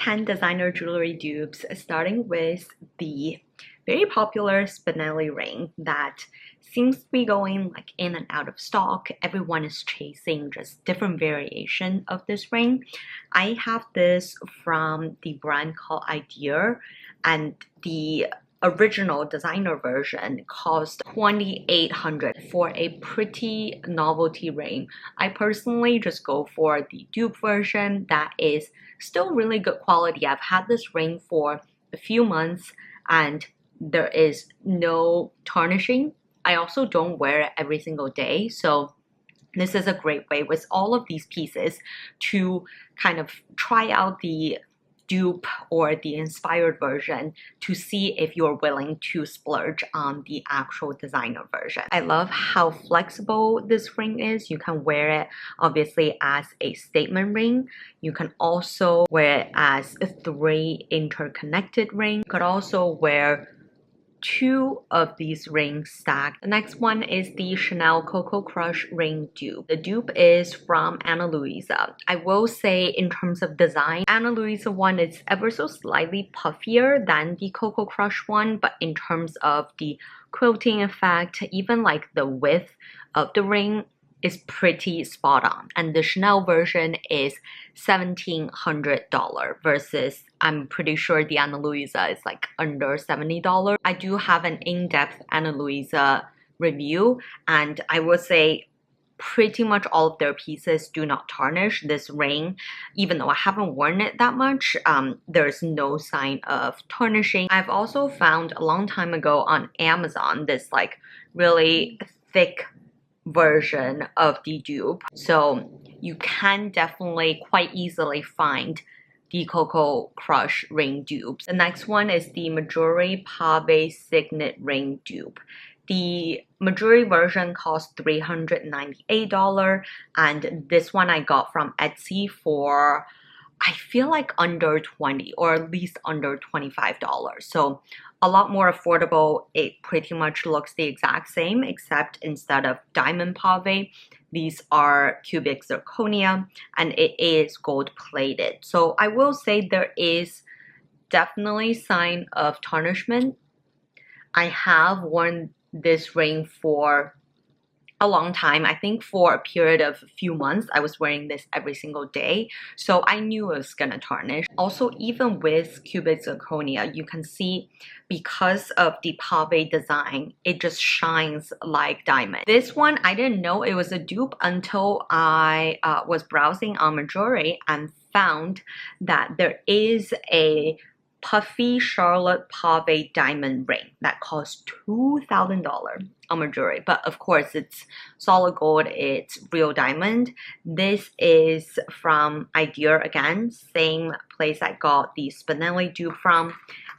10 designer jewelry dupes, starting with the very popular Spinelli ring that seems to be going like in and out of stock. Everyone is chasing just different variation of this ring. I have this from the brand called Idea, and the original designer version cost $2,800 for a pretty novelty ring. I personally just go for the dupe version that is still really good quality. I've had this ring for a few months and there is no tarnishing. I also don't wear it every single day, so this is a great way with all of these pieces to kind of try out the dupe or the inspired version to see if you're willing to splurge on the actual designer version. I love how flexible this ring is. You can wear it obviously as a statement ring. You can also wear it as a 3 interconnected ring. You could also wear 2 of these rings stacked. The next one is the Chanel Coco Crush ring dupe. The dupe is from Ana Luisa. I will say in terms of design, Ana Luisa one is ever so slightly puffier than the Coco Crush one, but in terms of the quilting effect, even like the width of the ring is pretty spot on. And the Chanel version is $1,700 versus I'm pretty sure the Ana Luisa is like under $70. I do have an in-depth Ana Luisa review, and I would say pretty much all of their pieces do not tarnish. This ring, even though I haven't worn it that much, there's no sign of tarnishing. I've also found a long time ago on Amazon this like really thick version of the dupe, so you can definitely quite easily find the Coco Crush ring dupes. The next one is the Mejuri Pave Signet ring dupe. The Mejuri version cost $398, and this one I got from Etsy for I feel like under $20 or at least under $25. So a lot more affordable. It pretty much looks the exact same, except instead of diamond pave, these are cubic zirconia, and it is gold plated. So I will say there is definitely sign of tarnishment. I have worn this ring for a long time. I think for a period of a few months, I was wearing this every single day, so I knew it was gonna tarnish. Also, even with cubic zirconia, you can see because of the pave design, it just shines like diamond. This one, I didn't know it was a dupe until I was browsing on Mejuri and found that there is a puffy Charlotte pave diamond ring that costs $2,000 on Mejuri, but of course it's solid gold, it's real diamond. This is from Idea again, same place I got the Spinelli dupe from,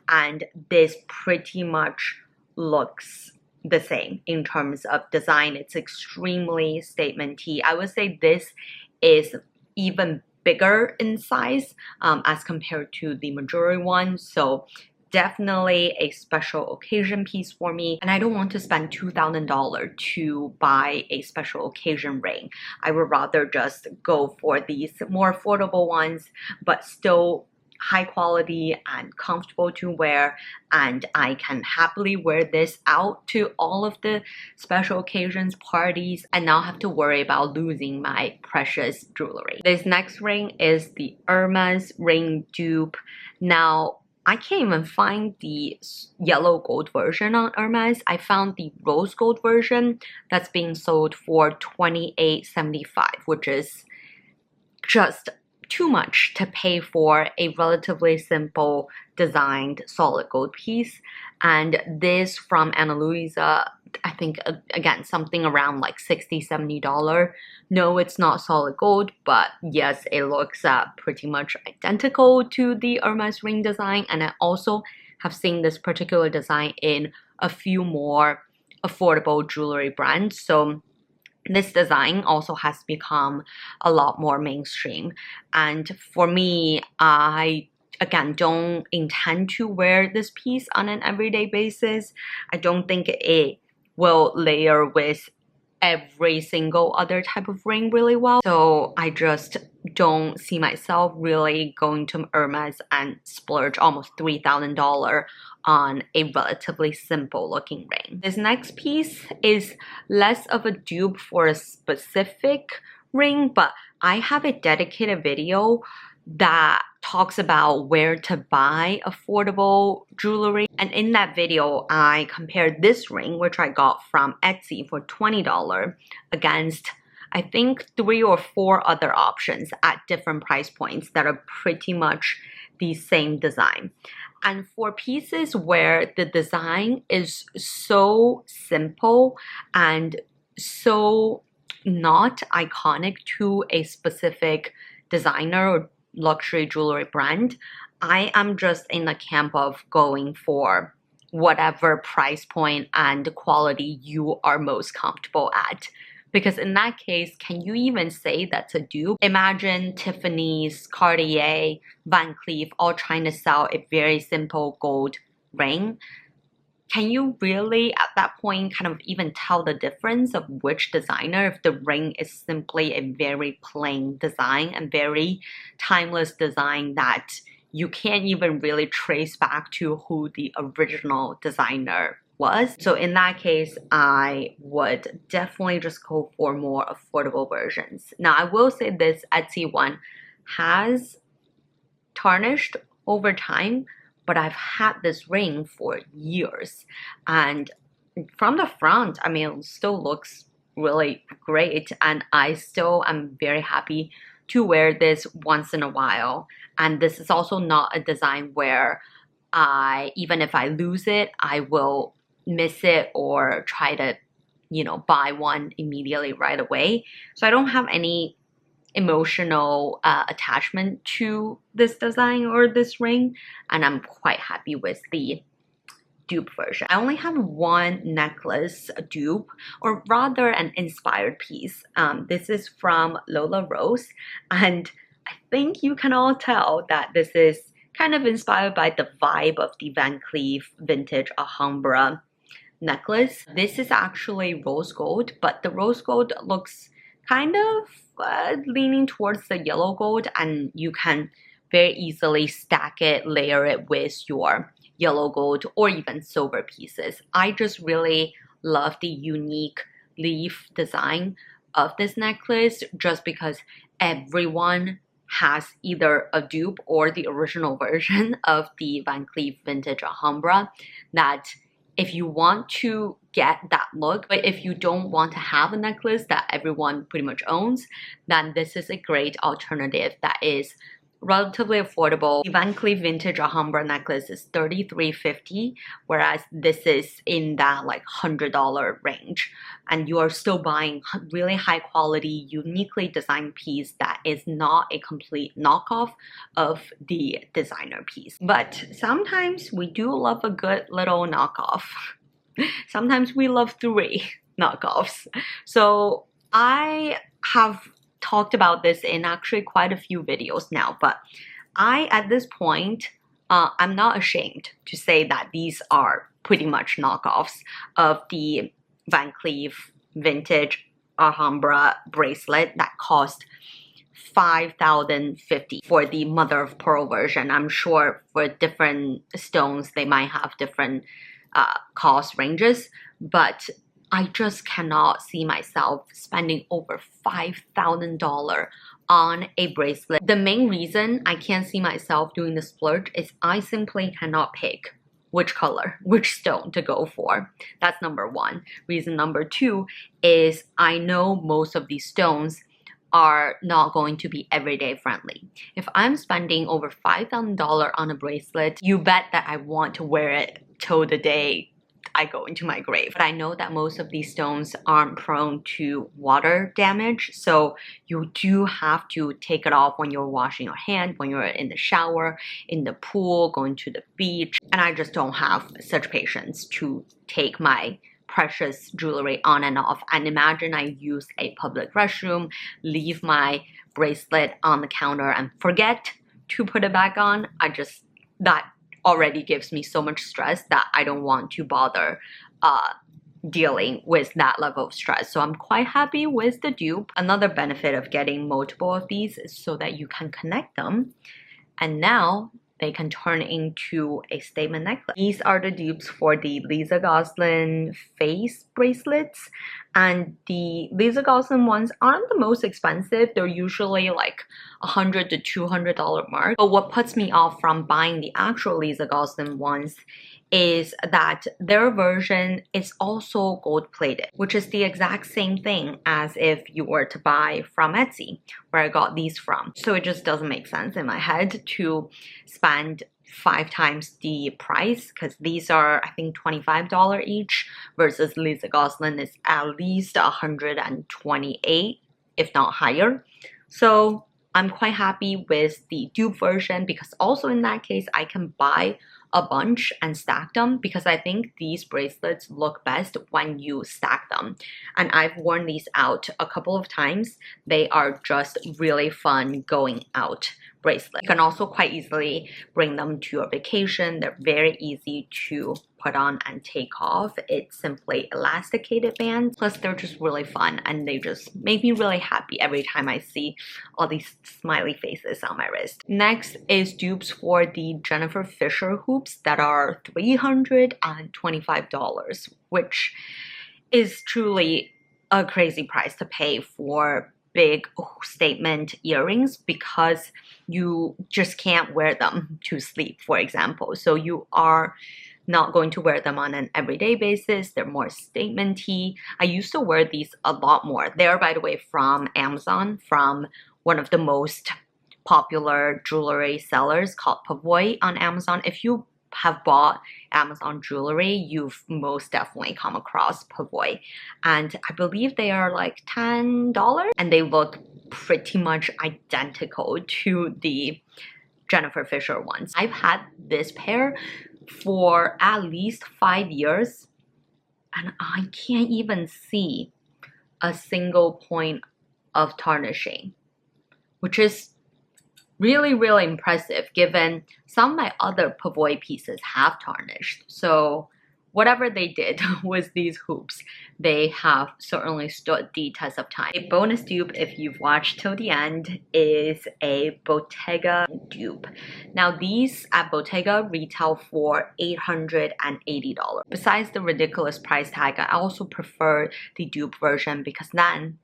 and this pretty much looks the same in terms of design. It's extremely statement-y. I would say this is even bigger in size as compared to the Mejuri one, so definitely a special occasion piece for me, and I don't want to spend $2,000 to buy a special occasion ring. I would rather just go for these more affordable ones, but still high quality and comfortable to wear, and I can happily wear this out to all of the special occasions, parties, and not have to worry about losing my precious jewelry. This next ring is the Hermes ring dupe. Now, I can't even find the yellow gold version on Hermes. I found the rose gold version that's being sold for $28.75, which is just too much to pay for a relatively simple designed solid gold piece. And this from Ana Luisa, I think again something around like $60-$70. No, it's not solid gold, but yes, it looks pretty much identical to the Hermes ring design, and I also have seen this particular design in a few more affordable jewelry brands, so this design also has become a lot more mainstream. And for me, I again don't intend to wear this piece on an everyday basis. I don't think it will layer with every single other type of ring really well. So I just don't see myself really going to Hermes and splurge almost $3,000 on a relatively simple looking ring. This next piece is less of a dupe for a specific ring, but I have a dedicated video that talks about where to buy affordable jewelry, and in that video I compared this ring, which I got from Etsy for $20, against I think 3 or 4 other options at different price points that are pretty much the same design. And for pieces where the design is so simple and so not iconic to a specific designer or luxury jewelry brand, I am just in the camp of going for whatever price point and quality you are most comfortable at. Because in that case, can you even say that's a dupe? Imagine Tiffany's, Cartier, Van Cleef all trying to sell a very simple gold ring. Can you really at that point kind of even tell the difference of which designer if the ring is simply a very plain design and very timeless design that you can't even really trace back to who the original designer was? So in that case, I would definitely just go for more affordable versions. Now I will say this Etsy one has tarnished over time, but I've had this ring for years, and from the front, I mean, it still looks really great, and I still am very happy to wear this once in a while. And this is also not a design where even if I lose it, I will miss it or try to, you know, buy one immediately right away. So I don't have any emotional attachment to this design or this ring, and I'm quite happy with the dupe version. I only have one necklace dupe, or rather an inspired piece. This is from Lola Rose, and I think you can all tell that this is kind of inspired by the vibe of the Van Cleef vintage Alhambra necklace. This is actually rose gold, but the rose gold looks kind of leaning towards the yellow gold, and you can very easily stack it, layer it with your yellow gold or even silver pieces. I just really love the unique leaf design of this necklace just because everyone has either a dupe or the original version of the Van Cleef vintage Alhambra that if you want to get that look, but if you don't want to have a necklace that everyone pretty much owns, then this is a great alternative that is relatively affordable. The Van Cleef vintage Alhambra necklace is $33.50, whereas this is in that like $100 range, and you are still buying really high quality, uniquely designed piece that is not a complete knockoff of the designer piece. But sometimes we do love a good little knockoff. Sometimes we love 3 knockoffs. So I have talked about this in actually quite a few videos now, but at this point, I'm not ashamed to say that these are pretty much knockoffs of the Van Cleef vintage Alhambra bracelet that cost $5,050 for the mother of pearl version. I'm sure for different stones they might have different cost ranges, but I just cannot see myself spending over $5,000 on a bracelet. The main reason I can't see myself doing the splurge is I simply cannot pick which color, which stone to go for. That's number one. Reason number two is I know most of these stones are not going to be everyday friendly. If I'm spending over $5,000 on a bracelet, you bet that I want to wear it till the day I go into my grave. But I know that most of these stones aren't prone to water damage, so you do have to take it off when you're washing your hand, when you're in the shower, in the pool, going to the beach, and I just don't have such patience to take my precious jewelry on and off. And imagine I use a public restroom, leave my bracelet on the counter and forget to put it back on. That already gives me so much stress that I don't want to bother dealing with that level of stress. So I'm quite happy with the dupe. Another benefit of getting multiple of these is so that you can connect them, and now they can turn into a statement necklace. These are the dupes for the Lisa Gozlan face bracelets, and the Lisa Gozlan ones aren't the most expensive. They're usually like $100 to $200 mark. But what puts me off from buying the actual Lisa Gozlan ones is that their version is also gold plated, which is the exact same thing as if you were to buy from Etsy, where I got these from. So it just doesn't make sense in my head to spend 5 times the price, because these are, I think, $25 each, versus Lisa Gozlan is at least $128, if not higher. So I'm quite happy with the dupe version, because also in that case I can buy a bunch and stack them, because I think these bracelets look best when you stack them. And I've worn these out a couple of times. They are just really fun going out bracelets. You can also quite easily bring them to your vacation. They're very easy to put on and take off. It's simply elasticated bands. Plus they're just really fun, and they just make me really happy every time I see all these smiley faces on my wrist. Next is dupes for the Jennifer Fisher hoops that are $325, which is truly a crazy price to pay for big statement earrings, because you just can't wear them to sleep, for example. So you are not going to wear them on an everyday basis. They're more statement-y. I used to wear these a lot more. They're, by the way, from Amazon, from one of the most popular jewelry sellers called Pavoy on Amazon. If you have bought Amazon jewelry, you've most definitely come across Pavoy. And I believe they are like $10, and they look pretty much identical to the Jennifer Fisher ones. I've had this pair for at least 5 years, and I can't even see a single point of tarnishing, which is really, really impressive given some of my other Pavoy pieces have tarnished. So whatever they did with these hoops, they have certainly stood the test of time. A bonus dupe, if you've watched till the end, is a Bottega dupe. Now these at Bottega retail for $880. Besides the ridiculous price tag, I also prefer the dupe version, because then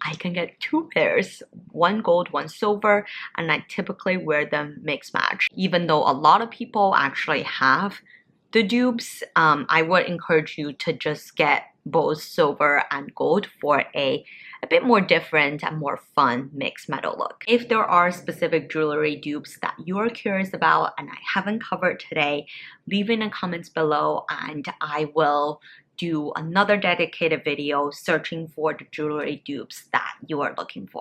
I can get 2 pairs, one gold, one silver, and I typically wear them mix match. Even though a lot of people actually have the dupes, I would encourage you to just get both silver and gold for a bit more different and more fun mixed metal look. If there are specific jewelry dupes that you are curious about and I haven't covered today, leave in the comments below and I will do another dedicated video searching for the jewelry dupes that you are looking for.